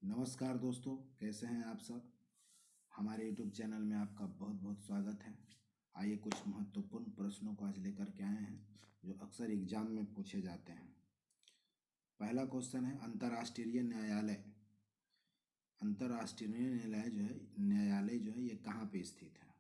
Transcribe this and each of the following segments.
नमस्कार दोस्तों, कैसे हैं आप सब। हमारे YouTube चैनल में आपका बहुत बहुत स्वागत है। आइए कुछ महत्वपूर्ण प्रश्नों को आज लेकर के आए हैं जो अक्सर एग्जाम में पूछे जाते हैं। पहला क्वेश्चन है, अंतर्राष्ट्रीय न्यायालय न्यायालय जो है ये कहाँ पे स्थित है।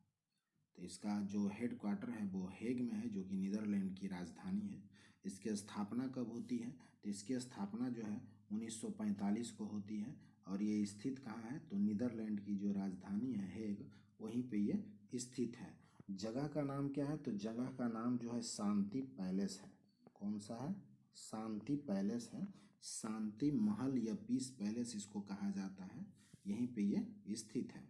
तो इसका जो हेड क्वार्टर है वो हेग में है, जो कि नीदरलैंड की राजधानी है। इसकी स्थापना कब होती है, तो इसकी स्थापना जो है 1945 को होती है। और ये स्थित कहाँ है, तो नीदरलैंड की जो राजधानी है हेग, वहीं पे ये स्थित है। जगह का नाम क्या है, तो जगह का नाम जो है शांति पैलेस है। कौन सा है, शांति पैलेस है। शांति महल या पीस पैलेस इसको कहा जाता है, यहीं पे ये स्थित है।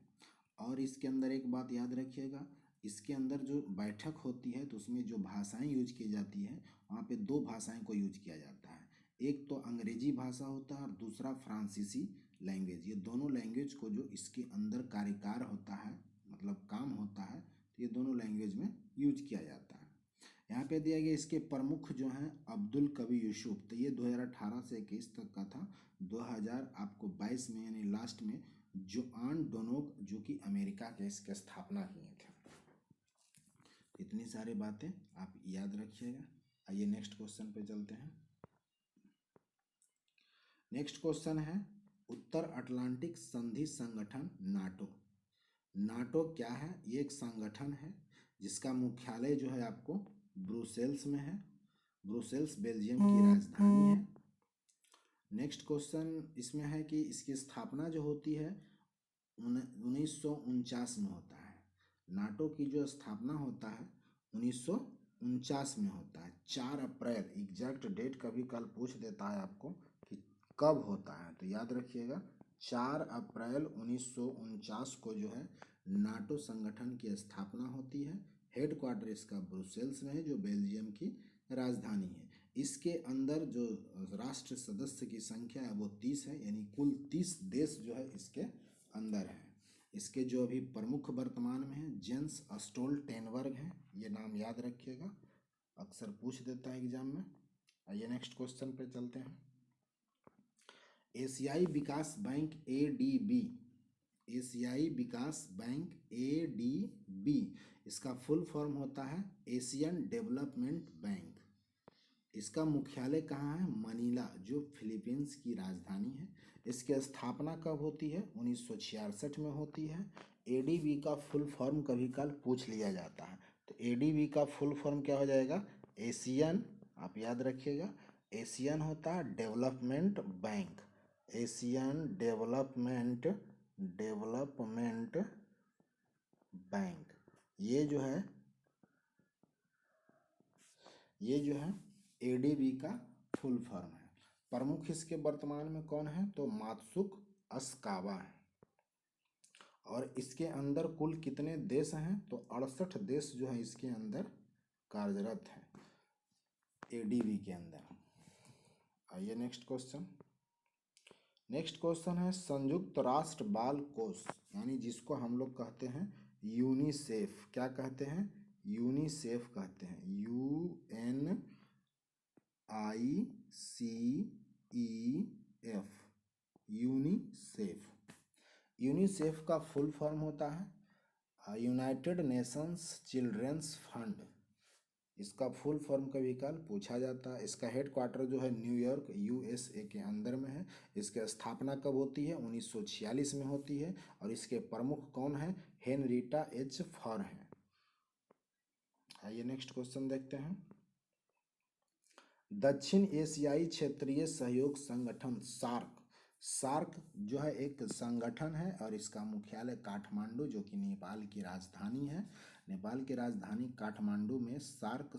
और इसके अंदर एक बात याद रखिएगा, इसके अंदर जो बैठक होती है तो उसमें जो भाषाएं यूज की जाती है, वहाँ पे दो भाषाएं को यूज किया जाता है। एक तो अंग्रेजी भाषा होता है और दूसरा फ्रांसीसी लैंग्वेज। ये दोनों लैंग्वेज को जो इसके अंदर कार्यकार होता है, मतलब काम होता है, तो ये दोनों लैंग्वेज में यूज किया जाता है। यहाँ पे दिया गया इसके प्रमुख जो हैं अब्दुल कवी यूसुफ। तो ये 2018 से 21 तक का था। 2022 में यानी लास्ट में जोआन डोनोग, जो कि अमेरिका के, इसके स्थापना किए थे। इतनी सारी बातें आप याद रखिएगा। आइए नेक्स्ट क्वेश्चन पे चलते हैं। नेक्स्ट क्वेश्चन है, उत्तर अटलांटिक संधि संगठन नाटो। नाटो क्या है, ये एक संगठन है जिसका मुख्यालय जो है आपको ब्रुसेल्स में है। ब्रुसेल्स बेल्जियम की राजधानी है। नेक्स्ट क्वेश्चन इसमें है कि इसकी स्थापना जो होती है 1949 में होता है। नाटो की जो स्थापना होता है 1949 में होता है। 4 अप्रैल, एग्जैक्ट डेट कभी कल पूछ देता है आपको कि कब होता है, तो याद रखिएगा 4 अप्रैल 1949 को जो है नाटो संगठन की स्थापना होती है। हेड क्वार्टर इसका ब्रुसेल्स में है, जो बेल्जियम की राजधानी है। इसके अंदर जो राष्ट्र सदस्य की संख्या है वो 30 है, यानी कुल 30 देश जो है इसके अंदर है। इसके जो अभी प्रमुख वर्तमान में हैं जेंस स्टोल्टेनबर्ग हैं, ये नाम याद रखिएगा, अक्सर पूछ देता है एग्जाम में। आइए नेक्स्ट क्वेश्चन पे चलते हैं। एशियाई विकास बैंक ADB, एशियाई विकास बैंक ADB, इसका फुल फॉर्म होता है एशियन डेवलपमेंट बैंक। इसका मुख्यालय कहाँ है, मनीला, जो फिलीपींस की राजधानी है। इसकी स्थापना कब होती है, 1966 में होती है। ADB का फुल फॉर्म कभी कल पूछ लिया जाता है, तो ADB का फुल फॉर्म क्या हो जाएगा, एशियन, आप याद रखिएगा, एशियन होता है development bank. Asian development bank, ये जो है ADB का फुल फॉर्म है। प्रमुख इसके वर्तमान में कौन है, तो मात्सुक अस्कावा है। और इसके अंदर कुल कितने देश हैं, तो 68 देश जो है इसके अंदर कार्यरत हैं ADB के अंदर। आइए नेक्स्ट क्वेश्चन। नेक्स्ट क्वेश्चन है, संयुक्त राष्ट्र बाल कोष, यानी जिसको हम लोग कहते हैं यूनिसेफ। क्या कहते हैं, यूनिसेफ कहते हैं, UNICEF, यूनिसेफ। यूनिसेफ का फुल फॉर्म होता है यूनाइटेड नेशंस चिल्ड्रंस फंड। इसका फुल फॉर्म कभी कल पूछा जाता है। इसका हेड क्वार्टर जो है न्यूयॉर्क USA के अंदर में है। इसकी स्थापना कब होती है, 1946 में होती है। और इसके प्रमुख कौन है, हेनरीटा H फॉर हैं। आइए नेक्स्ट क्वेश्चन देखते हैं। दक्षिण एशियाई क्षेत्रीय सहयोग संगठन सार्क जो है एक संगठन है और इसका मुख्यालय काठमांडू, जो कि नेपाल की राजधानी है। नेपाल की राजधानी काठमांडू में सार्क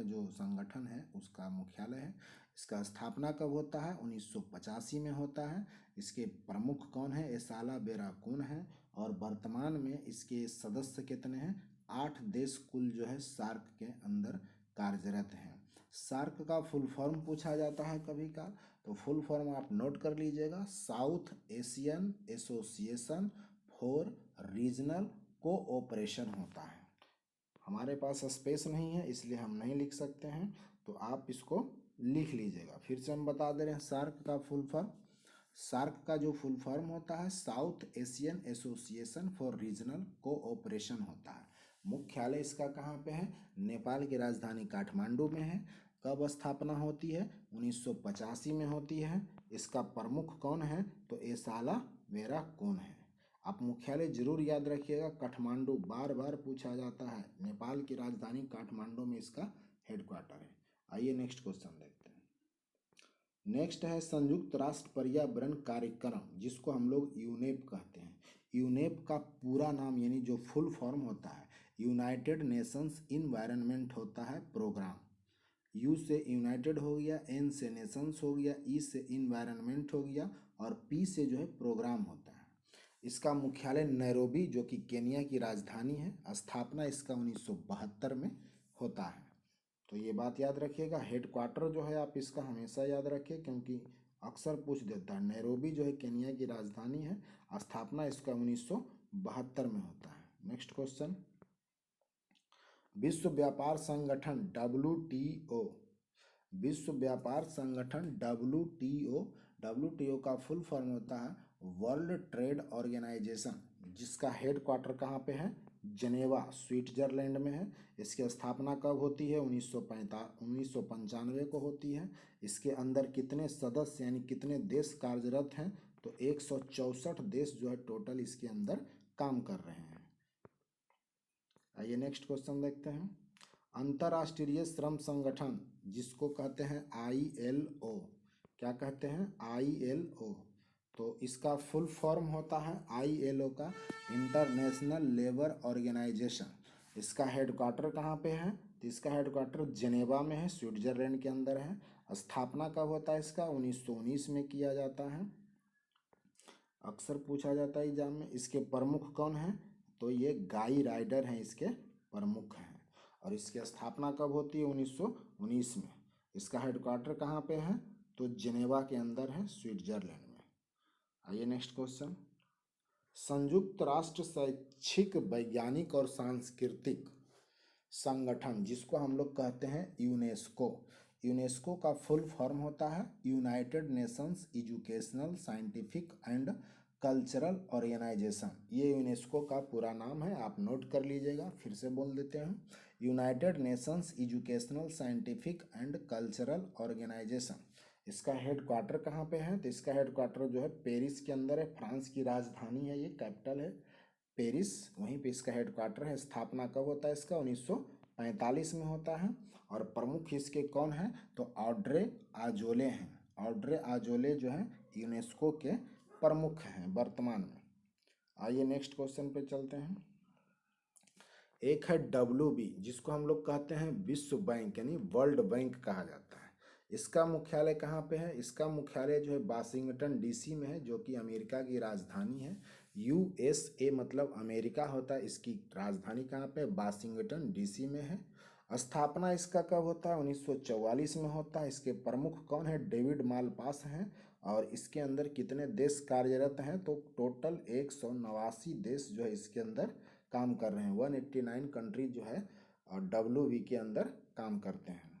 जो संगठन है उसका मुख्यालय है। इसका स्थापना कब होता है, 1985 में होता है। इसके प्रमुख कौन है, एसाला बेराकून है। और वर्तमान में इसके सदस्य कितने हैं, 8 देश कुल जो है सार्क के अंदर कार्यरत हैं। सार्क का फुल फॉर्म पूछा जाता है कभी का, तो फुल फॉर्म आप नोट कर लीजिएगा, south Asian association for regional cooperation होता है। हमारे पास स्पेस नहीं है इसलिए हम नहीं लिख सकते हैं, तो आप इसको लिख लीजिएगा। फिर से हम बता दे रहे हैं सार्क का फुल फॉर्म, सार्क का जो फुल फॉर्म होता है south Asian association for regional cooperation होता है। मुख्यालय इसका कहाँ पे है? नेपाल की राजधानी काठमांडू में है। कब स्थापना होती है? 1985 में होती है। इसका प्रमुख कौन है? तो एसाला वेरा कौन है। आप मुख्यालय जरूर याद रखिएगा, काठमांडू बार बार पूछा जाता है। नेपाल की राजधानी काठमांडू में इसका हेडक्वार्टर है। आइए नेक्स्ट क्वेश्चन देखते हैं। नेक्स्ट है संयुक्त राष्ट्र पर्यावरण कार्यक्रम, जिसको हम लोग यूनेप कहते हैं। यूनेप का पूरा नाम यानी जो फुल फॉर्म होता है यूनाइटेड नेशंस इन्वायरमेंट होता है प्रोग्राम। यू से यूनाइटेड हो गया, एन से नेशंस हो गया, ई से इन्वायरमेंट हो गया और पी से जो है प्रोग्राम होता है। इसका मुख्यालय नैरोबी जो कि केनिया की राजधानी है। स्थापना इसका 1972 में होता है। तो ये बात याद रखिएगा, हेडक्वार्टर जो है आप इसका हमेशा याद रखिए क्योंकि अक्सर पूछ देता है। नैरोबी जो है केनिया की राजधानी है। स्थापना इसका 1972 में होता है। नेक्स्ट क्वेश्चन, विश्व व्यापार संगठन WTO, विश्व व्यापार संगठन WTO का फुल फॉर्म होता है वर्ल्ड ट्रेड ऑर्गेनाइजेशन, जिसका हेडक्वार्टर कहाँ पे है? जनेवा स्विट्जरलैंड में है। इसकी स्थापना कब होती है? 1995 को होती है। इसके अंदर कितने सदस्य यानी कितने देश कार्यरत हैं? तो 164 देश जो है टोटल इसके अंदर काम कर रहे हैं। आइए नेक्स्ट क्वेश्चन देखते हैं। अंतर्राष्ट्रीय श्रम संगठन, जिसको कहते हैं ILO, क्या कहते हैं? ILO। तो इसका फुल फॉर्म होता है ILO का इंटरनेशनल लेबर ऑर्गेनाइजेशन। इसका हेडक्वार्टर कहाँ पे है? तो इसका हेडक्वार्टर जेनेवा में है, स्विट्जरलैंड के अंदर है। स्थापना कब होता है इसका? 1919 में किया जाता है। अक्सर पूछा जाता है एग्जाम में। इसके प्रमुख कौन हैं? तो ये गाई राइडर हैं, इसके प्रमुख हैं। और इसकी स्थापना कब होती है? 1919 में। इसका हेडक्वार्टर कहाँ पे है? तो जेनेवा के अंदर है, स्विट्जरलैंड में। आइए नेक्स्ट क्वेश्चन, संयुक्त राष्ट्र शैक्षिक वैज्ञानिक और सांस्कृतिक संगठन, जिसको हम लोग कहते हैं यूनेस्को। यूनेस्को का फुल फॉर्म होता है United Nations Educational Scientific and Cultural Organization. ये यूनेस्को का पूरा नाम है, आप नोट कर लीजिएगा। फिर से बोल देते हैं, United Nations Educational Scientific and Cultural Organization. इसका हेडक्वार्टर कहाँ पे है? तो इसका हेडक्वार्टर जो है पेरिस के अंदर है। फ्रांस की राजधानी है, ये कैपिटल है पेरिस, वहीं पे इसका हेडक्वार्टर है। स्थापना कब होता है इसका? 1945 में होता है। और प्रमुख इसके कौन है? तो ऑड्रे आजोले हैं। ऑड्रे आजोले जो है यूनेस्को के प्रमुख हैं वर्तमान में। आइए नेक्स्ट क्वेश्चन पे चलते हैं। एक है WB, जिसको हम लोग कहते हैं विश्व बैंक यानी वर्ल्ड बैंक कहा जाता है। इसका मुख्यालय कहाँ पे है? इसका मुख्यालय जो है वाशिंगटन DC में है, जो कि अमेरिका की राजधानी है। USA मतलब अमेरिका होता है, इसकी राजधानी कहाँ पे? वाशिंगटन DC में है। स्थापना इसका कब होता है? 1944 में होता है। इसके प्रमुख कौन है? डेविड मालपास हैं। और इसके अंदर कितने देश कार्यरत हैं? तो टोटल 189 देश जो है इसके अंदर काम कर रहे हैं। 189 कंट्री जो है WB के अंदर काम करते हैं।